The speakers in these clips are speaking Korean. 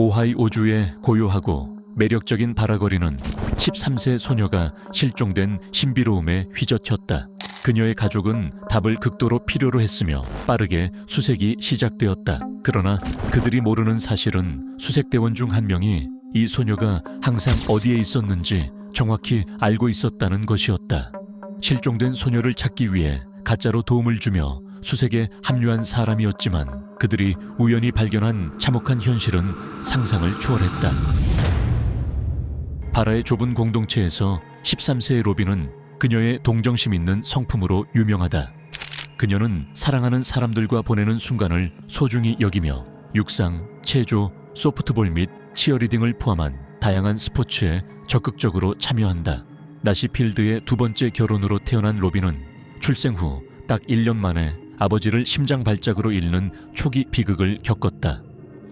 오하이오주의 고요하고 매력적인 바라거리는 13세 소녀가 실종된 신비로움에 휘젓혔다. 그녀의 가족은 답을 극도로 필요로 했으며 빠르게 수색이 시작되었다. 그러나 그들이 모르는 사실은 수색대원 중 한 명이 이 소녀가 항상 어디에 있었는지 정확히 알고 있었다는 것이었다. 실종된 소녀를 찾기 위해 가짜로 도움을 주며 수색에 합류한 사람이었지만 그들이 우연히 발견한 참혹한 현실은 상상을 초월했다. 바라의 좁은 공동체에서 13세의 로빈은 그녀의 동정심 있는 성품으로 유명하다. 그녀는 사랑하는 사람들과 보내는 순간을 소중히 여기며 육상, 체조, 소프트볼 및 치어리딩을 포함한 다양한 스포츠에 적극적으로 참여한다. 나시필드의 두 번째 결혼으로 태어난 로빈은 출생 후 딱 1년 만에 아버지를 심장 발작으로 잃는 초기 비극을 겪었다.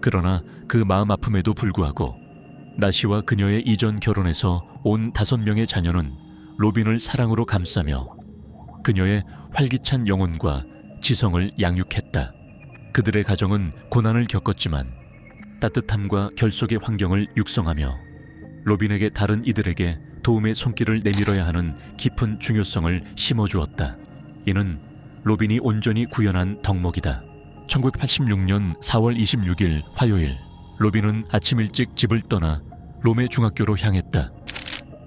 그러나 그 마음 아픔에도 불구하고 나시와 그녀의 이전 결혼에서 온 5명의 자녀는 로빈을 사랑으로 감싸며 그녀의 활기찬 영혼과 지성을 양육했다. 그들의 가정은 고난을 겪었지만 따뜻함과 결속의 환경을 육성하며 로빈에게 다른 이들에게 도움의 손길을 내밀어야 하는 깊은 중요성을 심어주었다. 이는 로빈이 온전히 구현한 덕목이다. 1986년 4월 26일 화요일, 로빈은 아침 일찍 집을 떠나 롬의 중학교로 향했다.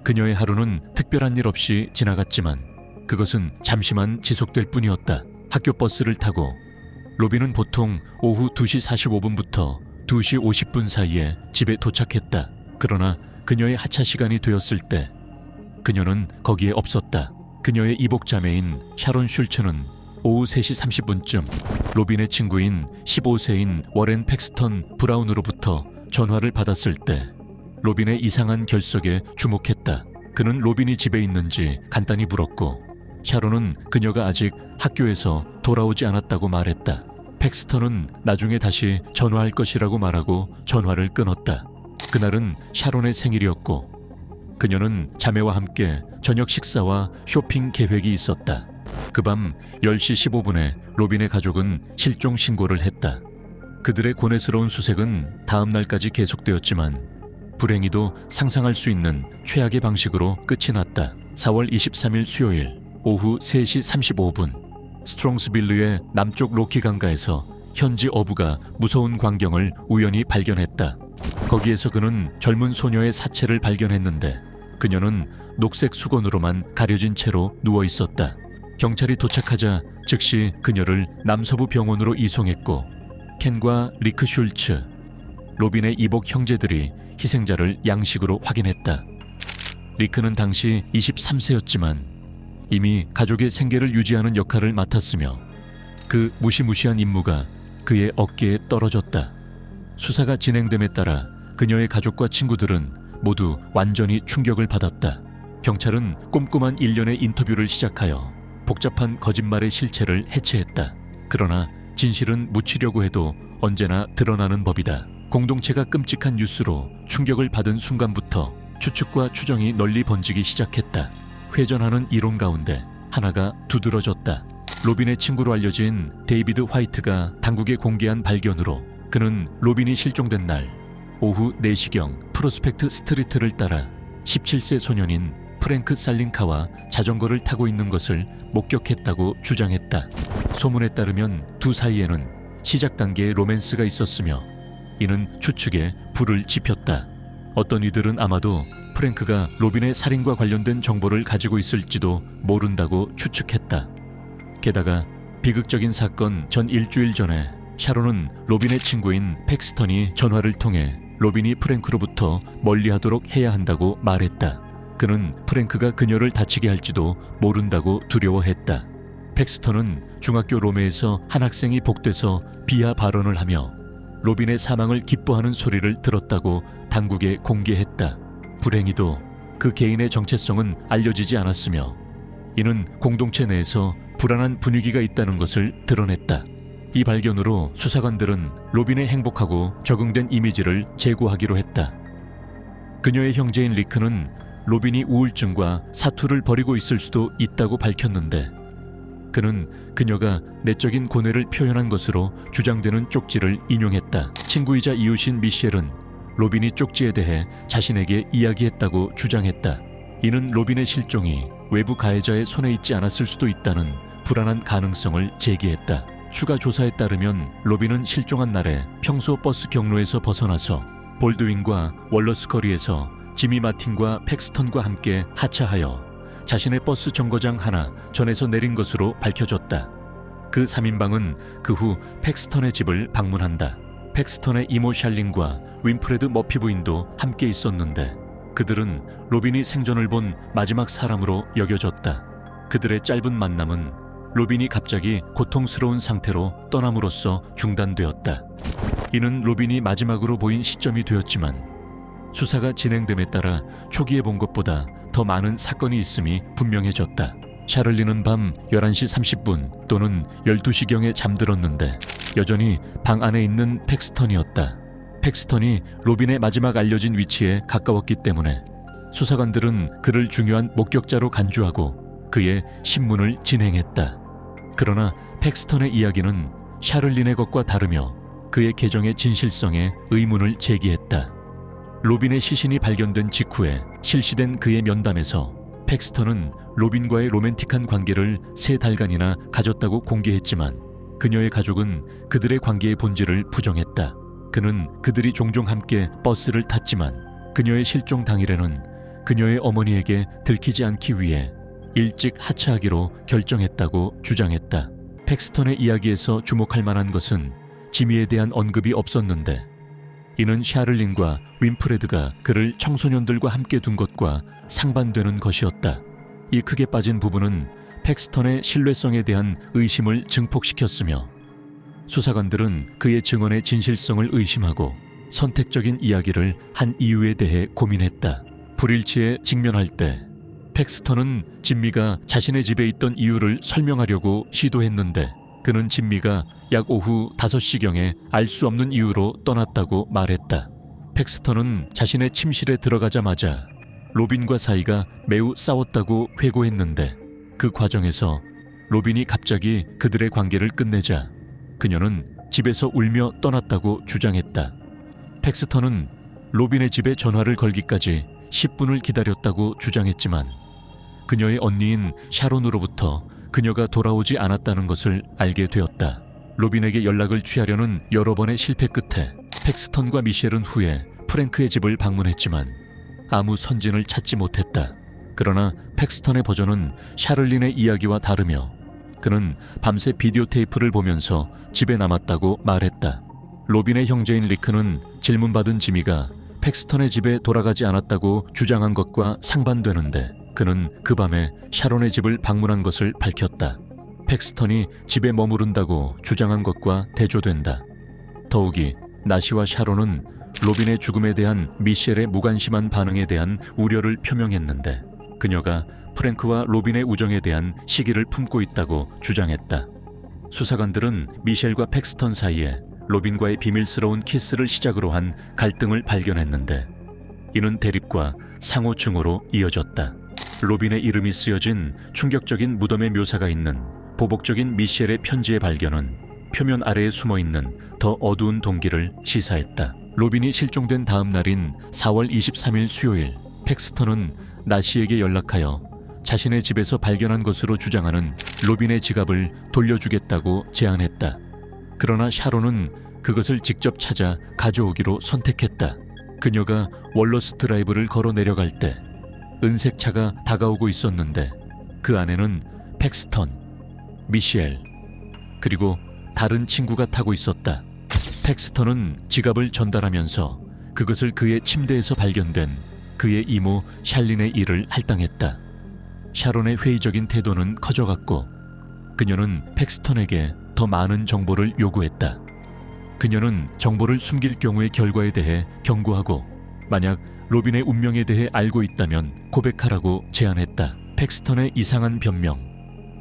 그녀의 하루는 특별한 일 없이 지나갔지만 그것은 잠시만 지속될 뿐이었다. 학교 버스를 타고 로빈은 보통 오후 2시 45분부터 2시 50분 사이에 집에 도착했다. 그러나 그녀의 하차 시간이 되었을 때 그녀는 거기에 없었다. 그녀의 이복자매인 샤론 슐츠는 오후 3시 30분쯤 로빈의 친구인 15세인 워렌 팩스턴 브라운으로부터 전화를 받았을 때 로빈의 이상한 결석에 주목했다. 그는 로빈이 집에 있는지 간단히 물었고 샤론은 그녀가 아직 학교에서 돌아오지 않았다고 말했다. 팩스턴은 나중에 다시 전화할 것이라고 말하고 전화를 끊었다. 그날은 샤론의 생일이었고 그녀는 자매와 함께 저녁 식사와 쇼핑 계획이 있었다. 그 밤 10시 15분에 로빈의 가족은 실종 신고를 했다. 그들의 고뇌스러운 수색은 다음 날까지 계속되었지만 불행히도 상상할 수 있는 최악의 방식으로 끝이 났다. 4월 23일 수요일 오후 3시 35분 스트롱스빌르의 남쪽 로키 강가에서 현지 어부가 무서운 광경을 우연히 발견했다. 거기에서 그는 젊은 소녀의 사체를 발견했는데 그녀는 녹색 수건으로만 가려진 채로 누워 있었다. 경찰이 도착하자 즉시 그녀를 남서부 병원으로 이송했고 켄과 리크 슐츠, 로빈의 이복 형제들이 희생자를 양식으로 확인했다. 리크는 당시 23세였지만 이미 가족의 생계를 유지하는 역할을 맡았으며 그 무시무시한 임무가 그의 어깨에 떨어졌다. 수사가 진행됨에 따라 그녀의 가족과 친구들은 모두 완전히 충격을 받았다. 경찰은 꼼꼼한 일련의 인터뷰를 시작하여 복잡한 거짓말의 실체를 해체했다. 그러나 진실은 묻히려고 해도 언제나 드러나는 법이다. 공동체가 끔찍한 뉴스로 충격을 받은 순간부터 추측과 추정이 널리 번지기 시작했다. 회전하는 이론 가운데 하나가 두드러졌다. 로빈의 친구로 알려진 데이비드 화이트가 당국에 공개한 발견으로 그는 로빈이 실종된 날 오후 4시경 프로스펙트 스트리트를 따라 17세 소년인 프랭크 살린카와 자전거를 타고 있는 것을 목격했다고 주장했다. 소문에 따르면 두 사이에는 시작 단계의 로맨스가 있었으며 이는 추측에 불을 지폈다. 어떤 이들은 아마도 프랭크가 로빈의 살인과 관련된 정보를 가지고 있을지도 모른다고 추측했다. 게다가 비극적인 사건 전 일주일 전에 샤론은 로빈의 친구인 팩스턴이 전화를 통해 로빈이 프랭크로부터 멀리하도록 해야 한다고 말했다. 그는 프랭크가 그녀를 다치게 할지도 모른다고 두려워했다. 팩스턴은 중학교 롬에에서 한 학생이 복돼서 비하 발언을 하며 로빈의 사망을 기뻐하는 소리를 들었다고 당국에 공개했다. 불행히도 그 개인의 정체성은 알려지지 않았으며 이는 공동체 내에서 불안한 분위기가 있다는 것을 드러냈다. 이 발견으로 수사관들은 로빈의 행복하고 적응된 이미지를 제고하기로 했다. 그녀의 형제인 리크는 로빈이 우울증과 사투를 벌이고 있을 수도 있다고 밝혔는데 그는 그녀가 내적인 고뇌를 표현한 것으로 주장되는 쪽지를 인용했다. 친구이자 이웃인 미셸은 로빈이 쪽지에 대해 자신에게 이야기했다고 주장했다. 이는 로빈의 실종이 외부 가해자의 손에 있지 않았을 수도 있다는 불안한 가능성을 제기했다. 추가 조사에 따르면 로빈은 실종한 날에 평소 버스 경로에서 벗어나서 볼드윈과 월러스 거리에서 지미 마틴과 팩스턴과 함께 하차하여 자신의 버스 정거장 하나 전에서 내린 것으로 밝혀졌다. 그 3인방은 그 후 팩스턴의 집을 방문한다. 팩스턴의 이모 샬린과 윈프레드 머피 부인도 함께 있었는데 그들은 로빈이 생전을 본 마지막 사람으로 여겨졌다. 그들의 짧은 만남은 로빈이 갑자기 고통스러운 상태로 떠남으로써 중단되었다. 이는 로빈이 마지막으로 보인 시점이 되었지만 수사가 진행됨에 따라 초기에 본 것보다 더 많은 사건이 있음이 분명해졌다. 샤를리는 밤 11시 30분 또는 12시경에 잠들었는데 여전히 방 안에 있는 팩스턴이었다. 팩스턴이 로빈의 마지막 알려진 위치에 가까웠기 때문에 수사관들은 그를 중요한 목격자로 간주하고 그의 신문을 진행했다. 그러나 팩스턴의 이야기는 샤를린의 것과 다르며 그의 계정의 진실성에 의문을 제기했다. 로빈의 시신이 발견된 직후에 실시된 그의 면담에서 팩스턴은 로빈과의 로맨틱한 관계를 3달간이나 가졌다고 공개했지만 그녀의 가족은 그들의 관계의 본질을 부정했다. 그는 그들이 종종 함께 버스를 탔지만 그녀의 실종 당일에는 그녀의 어머니에게 들키지 않기 위해 일찍 하차하기로 결정했다고 주장했다. 팩스턴의 이야기에서 주목할 만한 것은 지미에 대한 언급이 없었는데 이는 샤를린과 윈프레드가 그를 청소년들과 함께 둔 것과 상반되는 것이었다. 이 크게 빠진 부분은 팩스턴의 신뢰성에 대한 의심을 증폭시켰으며 수사관들은 그의 증언의 진실성을 의심하고 선택적인 이야기를 한 이유에 대해 고민했다. 불일치에 직면할 때 팩스턴은 진미가 자신의 집에 있던 이유를 설명하려고 시도했는데 그는 진미가 약 오후 5시경에 알 수 없는 이유로 떠났다고 말했다. 팩스턴은 자신의 침실에 들어가자마자 로빈과 사이가 매우 싸웠다고 회고했는데 그 과정에서 로빈이 갑자기 그들의 관계를 끝내자 그녀는 집에서 울며 떠났다고 주장했다. 팩스턴은 로빈의 집에 전화를 걸기까지 10분을 기다렸다고 주장했지만 그녀의 언니인 샤론으로부터 그녀가 돌아오지 않았다는 것을 알게 되었다. 로빈에게 연락을 취하려는 여러 번의 실패 끝에 팩스턴과 미셸은 후에 프랭크의 집을 방문했지만 아무 선진을 찾지 못했다. 그러나 팩스턴의 버전은 샤를린의 이야기와 다르며 그는 밤새 비디오 테이프를 보면서 집에 남았다고 말했다. 로빈의 형제인 리크는 질문받은 지미가 팩스턴의 집에 돌아가지 않았다고 주장한 것과 상반되는데 그는 그 밤에 샤론의 집을 방문한 것을 밝혔다. 팩스턴이 집에 머무른다고 주장한 것과 대조된다. 더욱이 나시와 샤론은 로빈의 죽음에 대한 미셸의 무관심한 반응에 대한 우려를 표명했는데 그녀가 프랭크와 로빈의 우정에 대한 시기를 품고 있다고 주장했다. 수사관들은 미셸과 팩스턴 사이에 로빈과의 비밀스러운 키스를 시작으로 한 갈등을 발견했는데 이는 대립과 상호 증오로 이어졌다. 로빈의 이름이 쓰여진 충격적인 무덤의 묘사가 있는 보복적인 미셸의 편지의 발견은 표면 아래에 숨어있는 더 어두운 동기를 시사했다. 로빈이 실종된 다음 날인 4월 23일 수요일, 팩스턴은 나시에게 연락하여 자신의 집에서 발견한 것으로 주장하는 로빈의 지갑을 돌려주겠다고 제안했다. 그러나 샤론은 그것을 직접 찾아 가져오기로 선택했다. 그녀가 월러스 드라이브를 걸어 내려갈 때 은색 차가 다가오고 있었는데 그 안에는 팩스턴, 미셸, 그리고 다른 친구가 타고 있었다. 팩스턴은 지갑을 전달하면서 그것을 그의 침대에서 발견된 그의 이모 샬린의 일을 할당했다. 샤론의 회의적인 태도는 커져갔고 그녀는 팩스턴에게 더 많은 정보를 요구했다. 그녀는 정보를 숨길 경우의 결과에 대해 경고하고 만약 로빈의 운명에 대해 알고 있다면 고백하라고 제안했다. 팩스턴의 이상한 변명,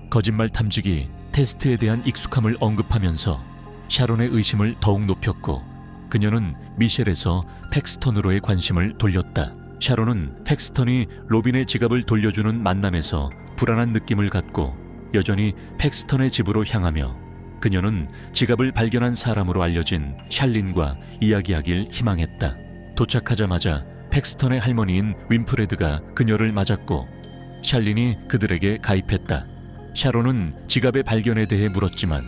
거짓말 탐지기, 테스트에 대한 익숙함을 언급하면서 샤론의 의심을 더욱 높였고 그녀는 미셸에서 팩스턴으로의 관심을 돌렸다. 샤론은 팩스턴이 로빈의 지갑을 돌려주는 만남에서 불안한 느낌을 갖고 여전히 팩스턴의 집으로 향하며 그녀는 지갑을 발견한 사람으로 알려진 샬린과 이야기하길 희망했다. 도착하자마자 팩스턴의 할머니인 윈프레드가 그녀를 맞았고 샬린이 그들에게 가입했다. 샤론은 지갑의 발견에 대해 물었지만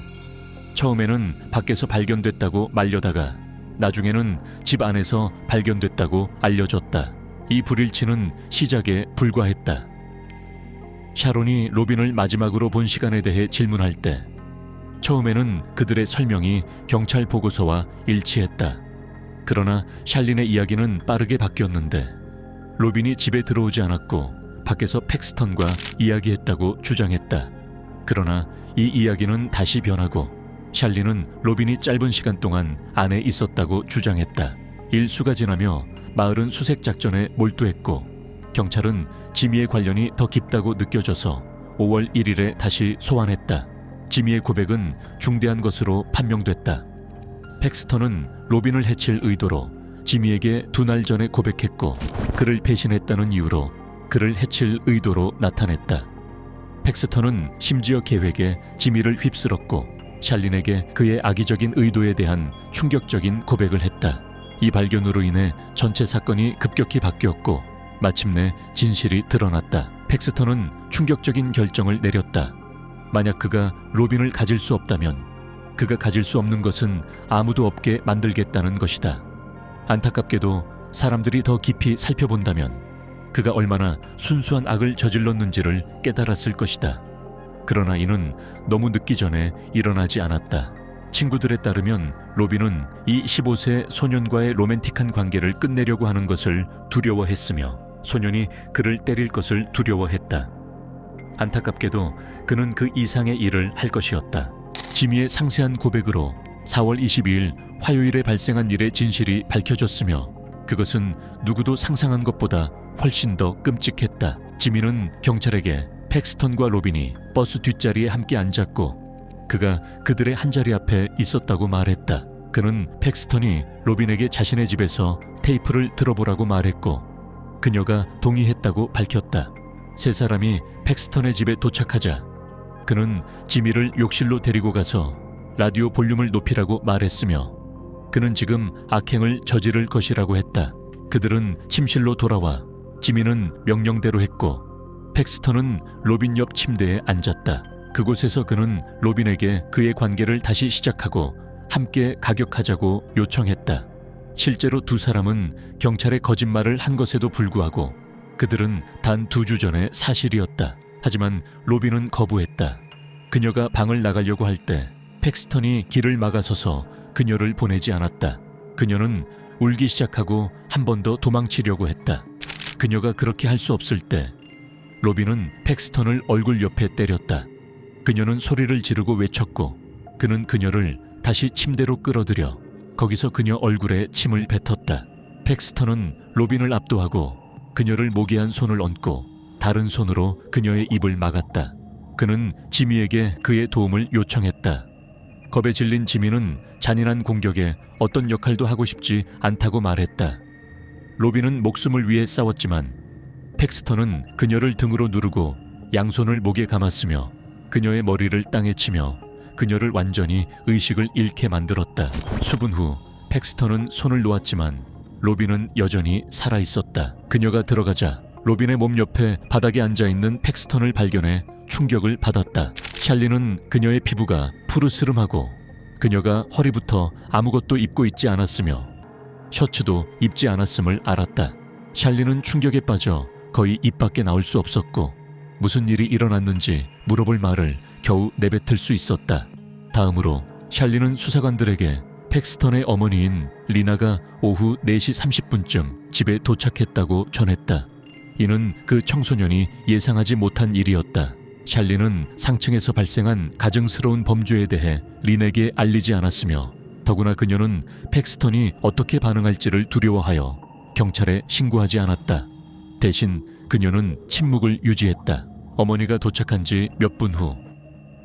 처음에는 밖에서 발견됐다고 말려다가 나중에는 집 안에서 발견됐다고 알려줬다. 이 불일치는 시작에 불과했다. 샤론이 로빈을 마지막으로 본 시간에 대해 질문할 때 처음에는 그들의 설명이 경찰 보고서와 일치했다. 그러나 샬린의 이야기는 빠르게 바뀌었는데 로빈이 집에 들어오지 않았고 밖에서 팩스턴과 이야기했다고 주장했다. 그러나 이 이야기는 다시 변하고 샬린은 로빈이 짧은 시간 동안 안에 있었다고 주장했다. 일수가 지나며 마을은 수색 작전에 몰두했고 경찰은 지미의 관련이 더 깊다고 느껴져서 5월 1일에 다시 소환했다. 지미의 고백은 중대한 것으로 판명됐다. 팩스턴은 로빈을 해칠 의도로 지미에게 2날 전에 고백했고 그를 배신했다는 이유로 그를 해칠 의도로 나타냈다. 팩스턴은 심지어 계획에 지미를 휩쓸었고 샬린에게 그의 악의적인 의도에 대한 충격적인 고백을 했다. 이 발견으로 인해 전체 사건이 급격히 바뀌었고 마침내 진실이 드러났다. 팩스턴은 충격적인 결정을 내렸다. 만약 그가 로빈을 가질 수 없다면 그가 가질 수 없는 것은 아무도 없게 만들겠다는 것이다. 안타깝게도 사람들이 더 깊이 살펴본다면 그가 얼마나 순수한 악을 저질렀는지를 깨달았을 것이다. 그러나 이는 너무 늦기 전에 일어나지 않았다. 친구들에 따르면 로빈은 이 15세 소년과의 로맨틱한 관계를 끝내려고 하는 것을 두려워했으며 소년이 그를 때릴 것을 두려워했다. 안타깝게도 그는 그 이상의 일을 할 것이었다. 지미의 상세한 고백으로 4월 22일 화요일에 발생한 일의 진실이 밝혀졌으며 그것은 누구도 상상한 것보다 훨씬 더 끔찍했다. 지미는 경찰에게 팩스턴과 로빈이 버스 뒷자리에 함께 앉았고 그가 그들의 한자리 앞에 있었다고 말했다. 그는 팩스턴이 로빈에게 자신의 집에서 테이프를 들어보라고 말했고 그녀가 동의했다고 밝혔다. 세 사람이 팩스턴의 집에 도착하자 그는 지미를 욕실로 데리고 가서 라디오 볼륨을 높이라고 말했으며 그는 지금 악행을 저지를 것이라고 했다. 그들은 침실로 돌아와 지미는 명령대로 했고 팩스턴은 로빈 옆 침대에 앉았다. 그곳에서 그는 로빈에게 그의 관계를 다시 시작하고 함께 가격하자고 요청했다. 실제로 두 사람은 경찰의 거짓말을 한 것에도 불구하고 그들은 단 2주 전의 사실이었다. 하지만 로빈은 거부했다. 그녀가 방을 나가려고 할 때 팩스턴이 길을 막아서서 그녀를 보내지 않았다. 그녀는 울기 시작하고 한 번 더 도망치려고 했다. 그녀가 그렇게 할 수 없을 때 로빈은 팩스턴을 얼굴 옆에 때렸다. 그녀는 소리를 지르고 외쳤고 그는 그녀를 다시 침대로 끌어들여 거기서 그녀 얼굴에 침을 뱉었다. 팩스턴은 로빈을 압도하고 그녀를 목에 한 손을 얹고 다른 손으로 그녀의 입을 막았다. 그는 지미에게 그의 도움을 요청했다. 겁에 질린 지미는 잔인한 공격에 어떤 역할도 하고 싶지 않다고 말했다. 로빈은 목숨을 위해 싸웠지만 팩스턴은 그녀를 등으로 누르고 양손을 목에 감았으며 그녀의 머리를 땅에 치며 그녀를 완전히 의식을 잃게 만들었다. 수분 후 팩스턴은 손을 놓았지만 로빈은 여전히 살아있었다. 그녀가 들어가자 로빈의 몸 옆에 바닥에 앉아있는 팩스턴을 발견해 충격을 받았다. 샬린은 그녀의 피부가 푸르스름하고 그녀가 허리부터 아무것도 입고 있지 않았으며 셔츠도 입지 않았음을 알았다. 샬린은 충격에 빠져 거의 입 밖에 나올 수 없었고 무슨 일이 일어났는지 물어볼 말을 겨우 내뱉을 수 있었다. 다음으로 샬린은 수사관들에게 팩스턴의 어머니인 리나가 오후 4시 30분쯤 집에 도착했다고 전했다. 이는 그 청소년이 예상하지 못한 일이었다. 샬린은 상층에서 발생한 가증스러운 범죄에 대해 린에게 알리지 않았으며 더구나 그녀는 팩스턴이 어떻게 반응할지를 두려워하여 경찰에 신고하지 않았다. 대신 그녀는 침묵을 유지했다. 어머니가 도착한 지 몇 분 후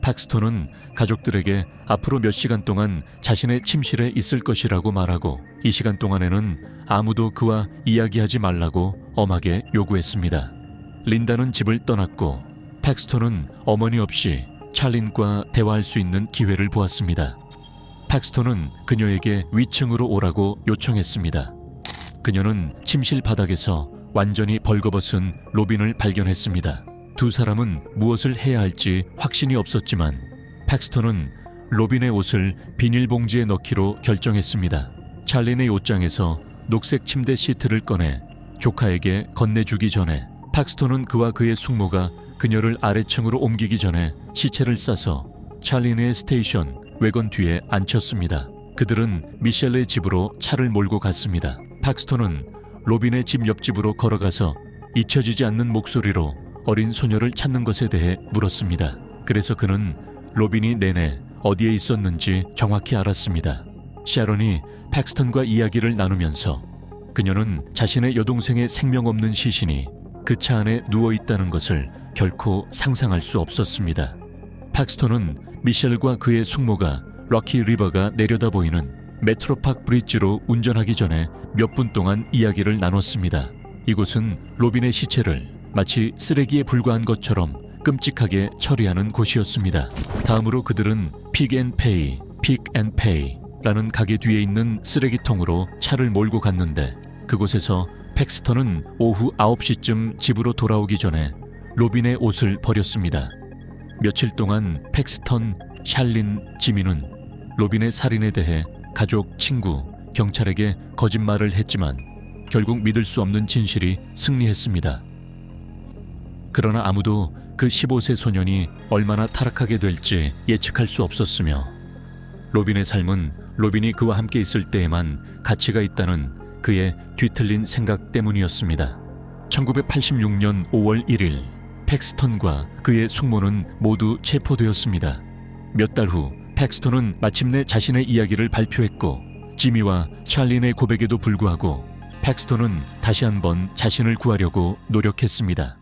팩스턴은 가족들에게 앞으로 몇 시간 동안 자신의 침실에 있을 것이라고 말하고 이 시간 동안에는 아무도 그와 이야기하지 말라고 엄하게 요구했습니다. 린다는 집을 떠났고 팩스턴은 어머니 없이 찰린과 대화할 수 있는 기회를 보았습니다. 팩스턴은 그녀에게 위층으로 오라고 요청했습니다. 그녀는 침실 바닥에서 완전히 벌거벗은 로빈을 발견했습니다. 두 사람은 무엇을 해야 할지 확신이 없었지만 팩스턴은 로빈의 옷을 비닐봉지에 넣기로 결정했습니다. 찰린의 옷장에서 녹색 침대 시트를 꺼내 조카에게 건네주기 전에 팩스턴은 그와 그의 숙모가 그녀를 아래층으로 옮기기 전에 시체를 싸서 찰린의 스테이션 외건 뒤에 앉혔습니다. 그들은 미셸의 집으로 차를 몰고 갔습니다. 팩스턴은 로빈의 집 옆집으로 걸어가서 잊혀지지 않는 목소리로 어린 소녀를 찾는 것에 대해 물었습니다. 그래서 그는 로빈이 내내 어디에 있었는지 정확히 알았습니다. 샤론이 팩스턴과 이야기를 나누면서 그녀는 자신의 여동생의 생명 없는 시신이 그 차 안에 누워있다는 것을 결코 상상할 수 없었습니다. 팩스턴은 미셸과 그의 숙모가 럭키 리버가 내려다 보이는 메트로팍 브릿지로 운전하기 전에 몇 분 동안 이야기를 나눴습니다. 이곳은 로빈의 시체를 마치 쓰레기에 불과한 것처럼 끔찍하게 처리하는 곳이었습니다. 다음으로 그들은 픽앤페이라는 가게 뒤에 있는 쓰레기통으로 차를 몰고 갔는데 그곳에서 팩스턴은 오후 9시쯤 집으로 돌아오기 전에 로빈의 옷을 버렸습니다. 며칠 동안 팩스턴, 샬린, 지미는 로빈의 살인에 대해 가족, 친구, 경찰에게 거짓말을 했지만 결국 믿을 수 없는 진실이 승리했습니다. 그러나 아무도 그 15세 소년이 얼마나 타락하게 될지 예측할 수 없었으며 로빈의 삶은 로빈이 그와 함께 있을 때에만 가치가 있다는 그의 뒤틀린 생각 때문이었습니다. 1986년 5월 1일 팩스턴과 그의 숙모는 모두 체포되었습니다. 몇 달 후 팩스턴은 마침내 자신의 이야기를 발표했고 지미와 찰린의 고백에도 불구하고 팩스턴은 다시 한번 자신을 구하려고 노력했습니다.